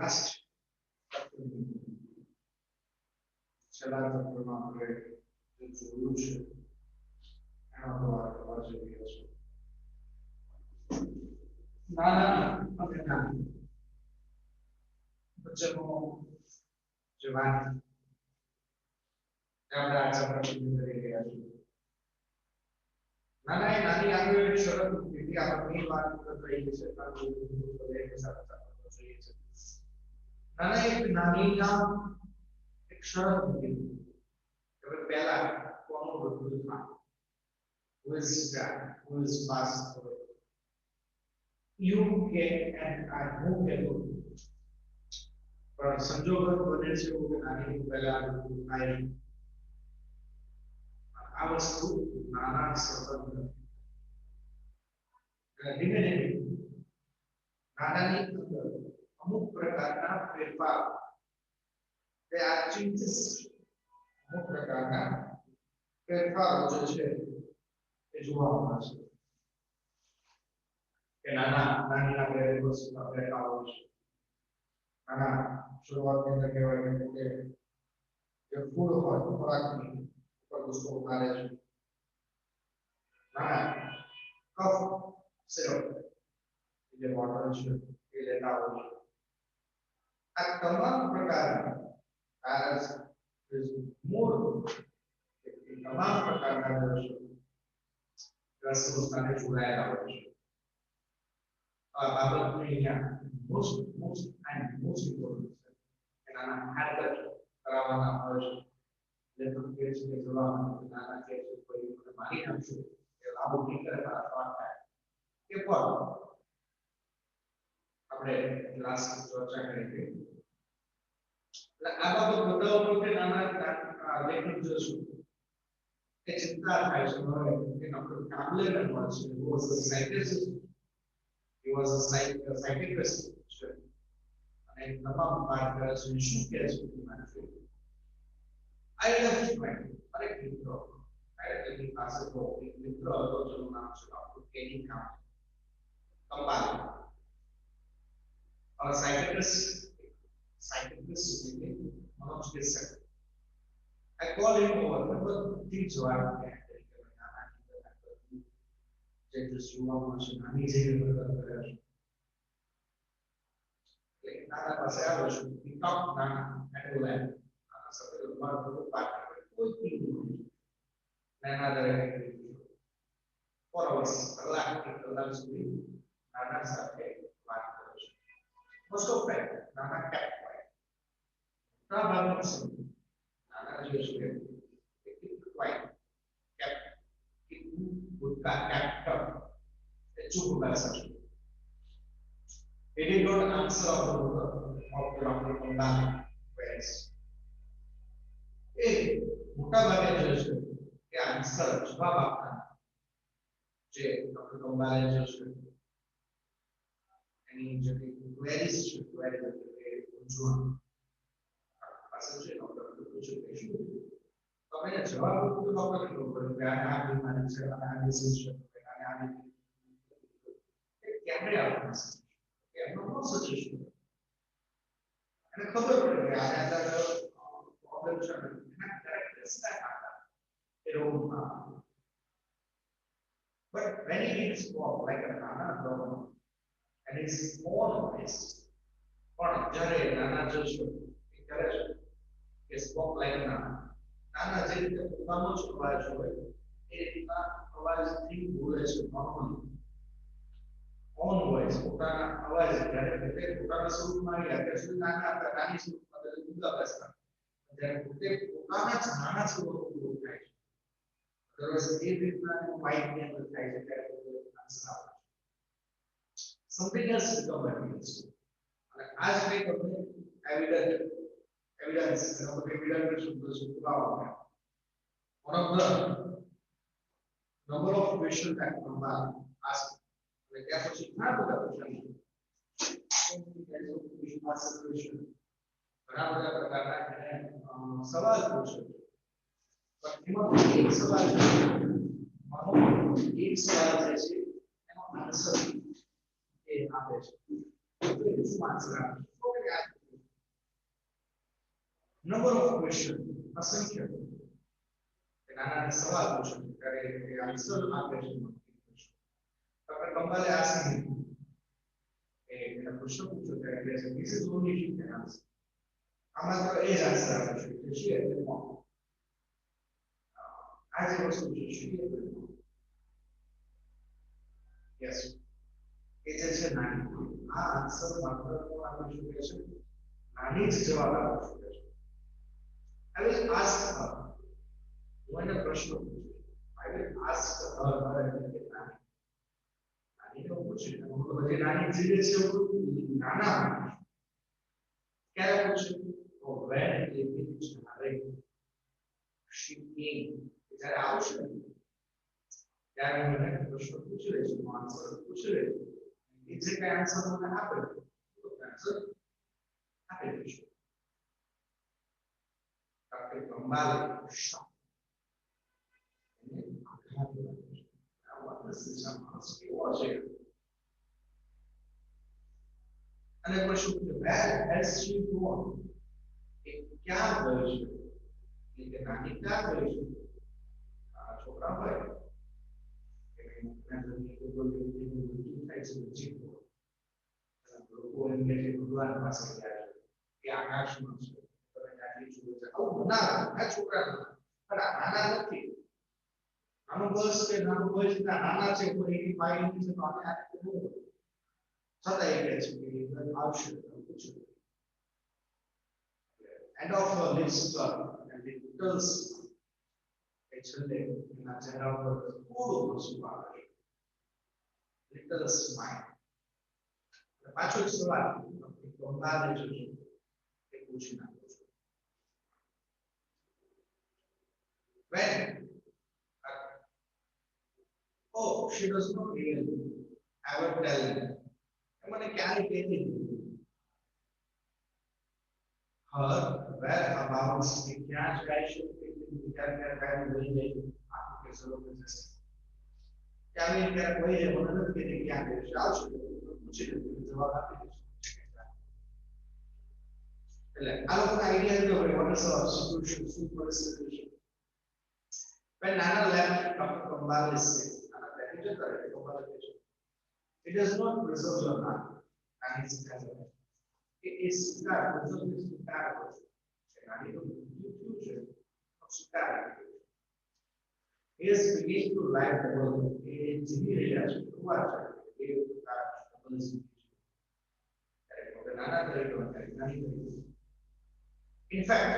Last છેલ્લા ચક્રમાં આપણે જે જોયું છે એનો વાત કરવા જઈ રહ્યા છીએ. નાના અને નાની વચ્ચેનો જે વાત આપણે આ ચક્રમાં કરી રહ્યા છીએ. નાના એ નાની આગળ એક શરત મૂકી આપણે વાત કરી છે નાના એક નાનીના એક શરત મૂકી કે પહેલા કોનું મૃત્યુ થાય, who is dead, who is passed away. You can and I who can do. પણ સંજોગો બને છે કે નાની પહેલા મૃત્યુ થાય. આ વસ્તુ નાના સ્વતંત્ર ધીમે ધીમે નાનાની અંદર અમુક પ્રકારના ફેરફાર તે આ ચેન્જીસ અમુક પ્રકારના ફેરફારો જે છે એ જોવા મળે છે કે નાની આપણે વસ્તુ ફેરફારો છે. નાના શરૂઆતની અંદર કહેવાય કે જે ફૂડ હોય ખોરાકની ઉપર વસ્તુ ઉતારે છે. નાના કફ સિરપ જે વોટર છે એ લેતા હોય છે. આ તમામ પ્રકારના કારણ મૂળ તમામ પ્રકારના દ્રશ્યો સાથે જોડાયેલા હોય છે. આ બાબતને અહીંયા મોસ્ટ ઇમ્પોર્ટન્ટ છે કે નાના હેરકટ કરાવવાના આવે છે. લેખક કહે છે કે જવા નાના કહે છે કોઈ મારી નાખશો કે આવું નહીં કરે મારા શ્વાસ થાય કે પણ આપણે ક્લાસ ચર્ચા કરી હતી. એટલે આ બાબત બતાવવા માટે નાના લેખક જોશું કે ચિંતા થાય છે હવે કે ડોક્ટર કાબલેર મળે છે. He was a psychiatrist. He was a psychiatrist. અને તમામ વાત કરે છે શું કહે છે I left my અરે મિત્રો એની પાસે તો એક મિત્ર હતો જેનું નામ છે ડોક્ટર કેની કામ કંપાલ. और psychiatrist मनोचिकित्सक. I call him over but things were જે દૃશ્યોમાં છે નાની જેવી મદદ કરે છે. એટલે નાના પાસે આવ્યો છું પિકઅપ નાના એડોલેન નાના સાથે મારો વાત કોઈ થિંગ નાના દરેક ફોરવર્સ કલાક સુધી નાના સાથે વાત કરે છે. મોસ્ટ ઓફ ટાઈમ નાના કેપ હોય પ્રાભાવનું સમય નાના જે છે એ ક્વાઇટ કેપ ગુટકા કેપ્ટર એ ચૂપ બેસે છે. He did not answer of the Dr. Kambale queries. એ મોટા ભાગે જે છે એ આન્સર જવાબ આપતા જે ડોક્ટર કંબાલે જે છે એની જે ક્વેરીઝ છે ક્વેરી એટલે પૂછવા પાસે છે ડોક્ટર પૂછે કે શું તમે જવાબ આપો તો ડોક્ટર કેટલો પડે કે આ બીમારી છે આ ડિસીઝ છે આ એ કેમરે આપશે કે એનો નો સજેશન અને ખબર પડે કે આ અંદર પ્રોબ્લેમ છે એના કેરેક્ટરિસ્ટિક્સ હતા એ રોગમાં. But when he did walk like a nana dog and his own voice, પણ જ્યારે નાના જોશો એ કરે છે કે સ્પોક લાઈક નાના જે રીતે પોતાનો જ અવાજ હોય એ રીતના અવાજથી બોલે છે. નોર્મલી ઓન વોઇસ પોતાના અવાજ જ્યારે પોતે પોતાના સ્વરૂપમાં આવ્યા ત્યારે સુધી નાના હતા નાની સ્વરૂપમાં જુદા બેસતા જ્યારે પોતે પોતાના જ નાના સ્વરૂપમાં બોલ થાય છે. દરરોજ એ રીતના માઇન્ડની અંદર થાય છે ત્યારે આન્સર આવે છે. Something else become evidence. અને આ જ કંઈક આપણે એવિડન્સ શબ્દ છે પુરાવા. One of the number of questions that Kambal asked, એટલે ત્યાં પછી ઘણા બધા પ્રશ્નો ઘણા બધા પ્રકારના એને સવાલ પૂછે. પણ એમાં એક સવાલ છે એક સવાલ જે છે એનો આન્સર એ આપે છે. તો શું આન્સર આપે છે? નંબર ઓફ ક્વેશ્ચન અસંખ્ય નાના સવાલ પૂછે ત્યારે એ આન્સર આપે છે ડોક્ટર કંબાલે આસ્કિંગ એના પ્રશ્ન પૂછ્યો ત્યારે કહે છે this is only she can answer આમાં તો એ જ આન્સર આપે છે કે શી એટલે કોણ આ જે વસ્તુ છે શી એટલે કોણ યસ એ જે છે નાની આ આન્સર માત્ર કોણ આપી શકે છે નાની જ જવાબ આપી શકે છે I will ask her હું એને પ્રશ્ન પૂછું I will ask her નાની તો પૂછે બધી નાની જીવે છે નાના ક્યારે પૂછે તો when it is she came જ્યારે આવશે ત્યારે હું એને પ્રશ્ન પૂછી લઈશ હું આન્સર પૂછી લઈશ એ જે કઈ આન્સર મને આપે તો આન્સર આપી દઈશું ડોક્ટર કંબાલે શોક અને પ્રશ્ન પૂછ્યો where has she gone એ ક્યાં ગઈ છે એટલે કે નાની ક્યાં ગઈ છે આ છોકરા હોય કે લોકો એમ કે છે ભગવાન પાસે ગયા છે એ આકાશમાં છે તમે ત્યાંથી જુઓ છો આવું ના આ છોકરા પણ આ નાના નથી આનું બસ કે નાનું બસ નાના છે કોઈ એની પાઈ નથી તો આને આ છતાં એ કહે છે કે આવશે પૂછ્યું end of her lips and it tells છેલ્લે એના ચહેરા પર થોડું હસવું આવે little smile પાછો એક સવાલ કંગાલે જોજો એ પૂછી નાખો છો when oh she does not really ever tell me મને ક્યારે કહેતી her whereabouts કે ક્યાં જાય છે વિચાર ક્યારે લઈ જાય આખું કે સલો કે જશે ક્યારે ક્યારે કોઈ છે મને નથી કહેતી ક્યાં ગઈ છે આવશે પૂછી લેજો જવાબ આપી દઈશું એટલે આ લોકોને આઈડિયા હતો કે what is the situation શું પરિસ્થિતિ છે when Nana left Dr. Kambal is sick Nana બેઠી જતા રહે કંબાલ કહે છે it does not preserve your heart and it's present it is સ્વીકાર preserve is સ્વીકાર કરો છે નાની તો future of સ્વીકાર he is beginning to live the world એ જીવી રહ્યા છે કુવા છે એ પ્રકાર પરિસ્થિતિ છે ત્યારે નાના તરીકે નાની તરીકે in fact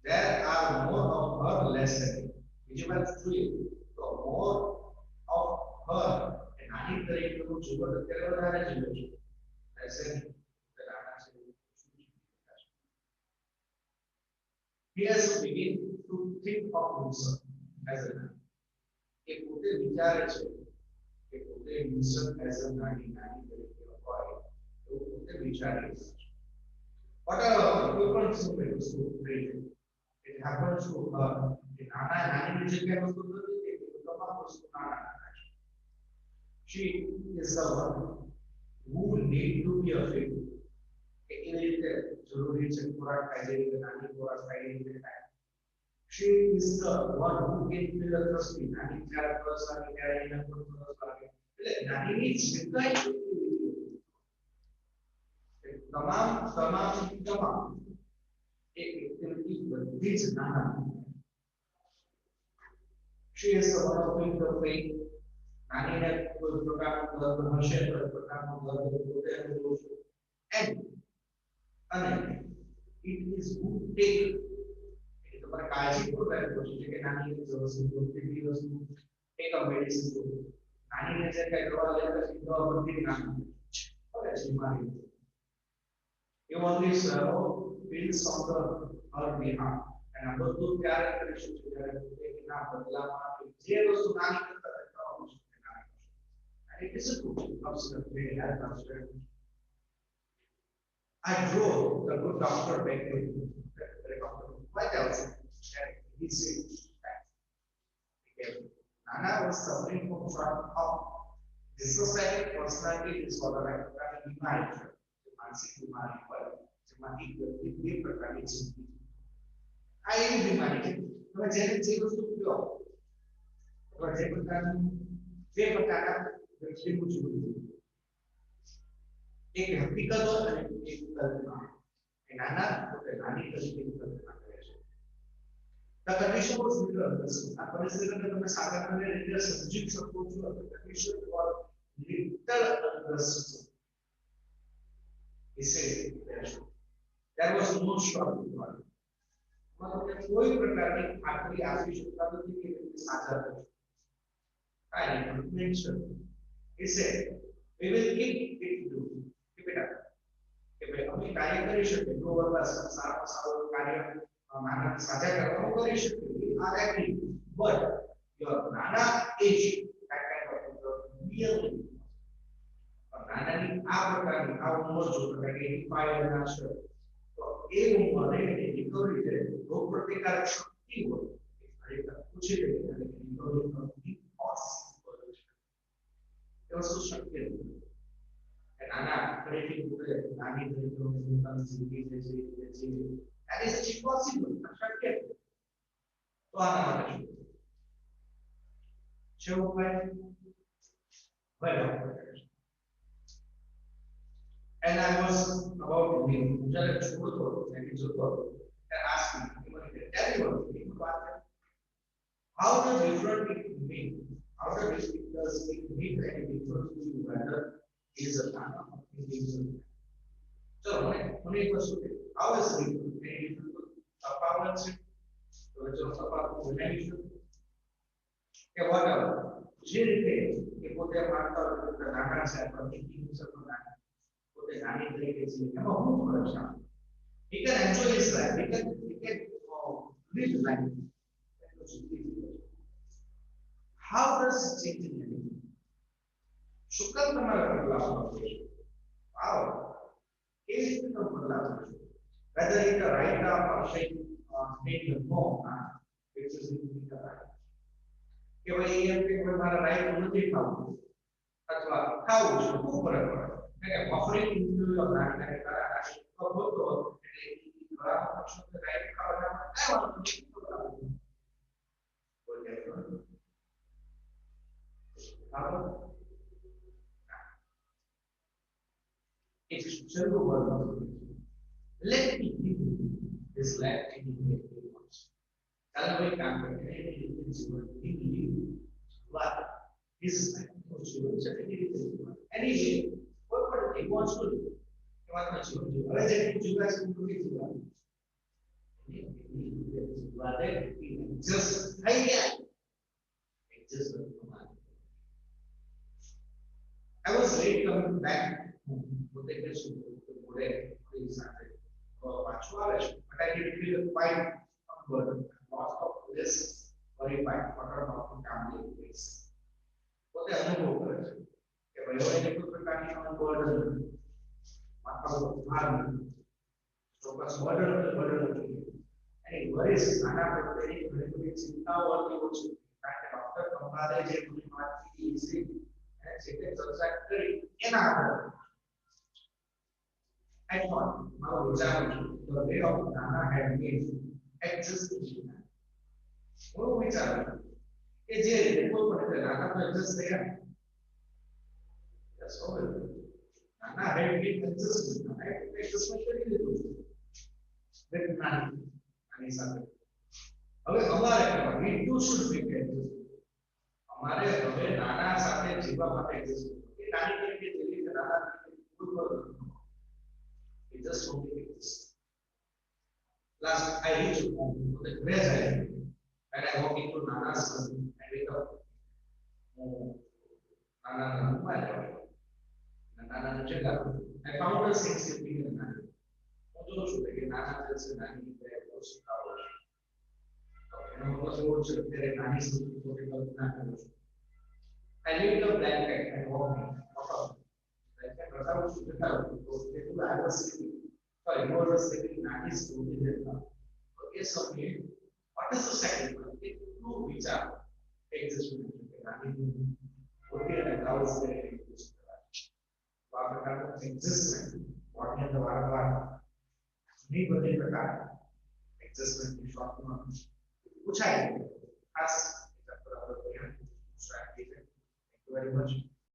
there are more of her less than બીજી વાત જોઈએ તો more of her એ નાની તરીકેનું જીવન અત્યારે વધારે જીવે છે less than નાના છે he has to begin to think of himself as a man એ પોતે વિચારે છે કે પોતે himself as a નાની તરીકે હોય એવું પોતે વિચારે છે whatever people so વસ્તુ crazy it happens to her કે નાની જગ્યાએ વસ્તુ નથી કે તમામ વસ્તુ નાના she is the one who need to be afraid કે એ રીતે જરૂરી છે ખોરાક ખાઈ રીતે નાની ખોરાક ખાઈ રીતે ખાય she is the one who can feel the thirsty નાની જ્યારે તરસ લાગે ત્યારે એને પણ તરસ લાગે એટલે નાનીની જગ્યાએ તમામ એક એક્ટિવિટી બધી જ નાના she is the one who the pain નાનીને કોઈ પ્રકારનું દર્દ હશે કોઈ પ્રકારનું દર્દ પોતે અનુભવ છે અને it is good take એ તમારે કાળજીપૂર્વક રહેવું છે કે નાની વસ્તુ કેટલી વસ્તુ એક મેડિસિન નાનીને જે કઈ દવા લેતા છે દવા બધી નાની હવે બીમારી you only serve pills on the her behalf and આ બધું ત્યારે કરીશું જ્યારે એના બદલામાં જે વસ્તુ નાની કરતા રહેતા હોય છે and it is a good absolutely help us I drove the good doctor back to the doctor quite else and he said Nana was suffering from sort of dissociative personality disorder like बीमारी માનસિક બીમારી હોય જેમાં એક વ્યક્તિ બે પ્રકારની જિંદગી આ એવી બીમારી છે તમે જેને જે વસ્તુ કહો અથવા જે પ્રકારના વ્યક્તિનું જીવન એક હકીકત અને એક કલ્પના એ નાના તો નાની તરીકે કલ્પના કરે છે The condition was little. આ પરિસ્થિતિને તમે સાધારણ રીતે સમજી શકો છો the condition was little understood. He said there was no struggle. मतलब કે કોઈ પ્રકારની ખાતરી આપી શકતા નથી કે તે સાચા છે I mentioned he said we will keep it do keep it up કે ભાઈ અમે કાર્ય કરી શકીએ જો વરવા સારા સારું કાર્ય નાના સાજા કરવાનું કરી શકીએ આ એગ્રી બટ યોર નાના એજ that kind of really નાનાની આ પ્રકારની આ ઉંમર જો કે 85 ના છે તો એ ઉંમરે રિકવરી છે રોગ પ્રતિકારક શક્તિ હોય એ ખરેખર પૂછી લે અને રિકવરી કરવી પોસિબલ છે એ વસ્તુ શક્ય નથી નાના ફરીથી ઉભરે નાની તરીકે પોતાની જિંદગી જે that is impossible શક્ય તો આના માટે શું ઉપાય well and I was about to leave જ્યારે છોડતો એટલે જોતો and asked me tell me one thing how does different it mean how does it make any difference to you whether it is a nana or it is a so મને એક વસ્તુ how is it any different તફાવત છે તો જો તફાવત બનાવીશું કે whatever જે રીતે કે પોતે માનતા હોય કે નાના છે અથવા thinking છે તો નાના પોતે નાની તરીકે છે એમાં હું ફરક છે he can enjoy his life he can live life how does it change anything Shukar તમારા બદલાવ આવશે wow કેવી રીતે તમે બદલાવ આવશે whether it a right or saying no which is the right કે ભાઈ એમ કે મારા રાઈટ નથી ખાવું અથવા ખાવું છે શું ફરક પડે કે ઓફરિંગ ઇન્ડિવિડ્યુઅલ નાખને કારણે તો બોલતો એટલે ઘણા પક્ષો કે રાઈટ ખાવાના કઈ વાત નથી બોલે it's several words let me give you this life in the words kalau baik काम करते हैं लेकिन जीवन की बात इस जीवन से anyway what he wants to do કે વાત માં જીવન જીવ હવે જે જીવવા છે પૂરી જીવવા વાદે just થઈ ગયા just I was late coming back પોતે કે શું બોલે કોઈ સાથે પાછું આવે છે but I did feel quite awkward lots of this very fine photo of the family place પોતે અનુભવ કરે છે કે ભાઈઓ એને કોઈ પ્રકારની અનુભવ નથી માથા પર ભાર નથી ચોક્કસ બર્ડન નથી એની વરિસ નાના પ્રત્યેની ઘણી બધી ચિંતાઓ હતી ઓછી કારણ કે ડોક્ટર કંપારે જે બધી વાત કીધી છે જે તે ચર્ચા કરી એના આધારે I thought મારો વિચાર the way of Nana had made existing હું વિચાર કે જે રીતે કોઈ પણ નાના તો એડજસ્ટ થયા that's all નાના had made existing I adjustment કરી લીધું with નાની સાથે હવે અમારે we too should make adjustment અમારે હવે નાના સાથે જીવવા માટે એડજસ્ટ એ નાની તરીકે જેવી કે નાના તરીકે કોઈ પણ it just won't exist. Last I reach home to the grace I am and I walk into Nana's room and wake up. Nana I found her six sleeping in Nana. Nana tells me Nani there was power. I laid the blanket and walked in. I was sleeping. Sorry, I was sleeping. Nani's food in the car. Okay, so what is the second one? Two which are existing. Okay, and how is there existence? What is the one? Anybody adjustment in short term પૂછાય ખાસ strategy છે. Thank you very much.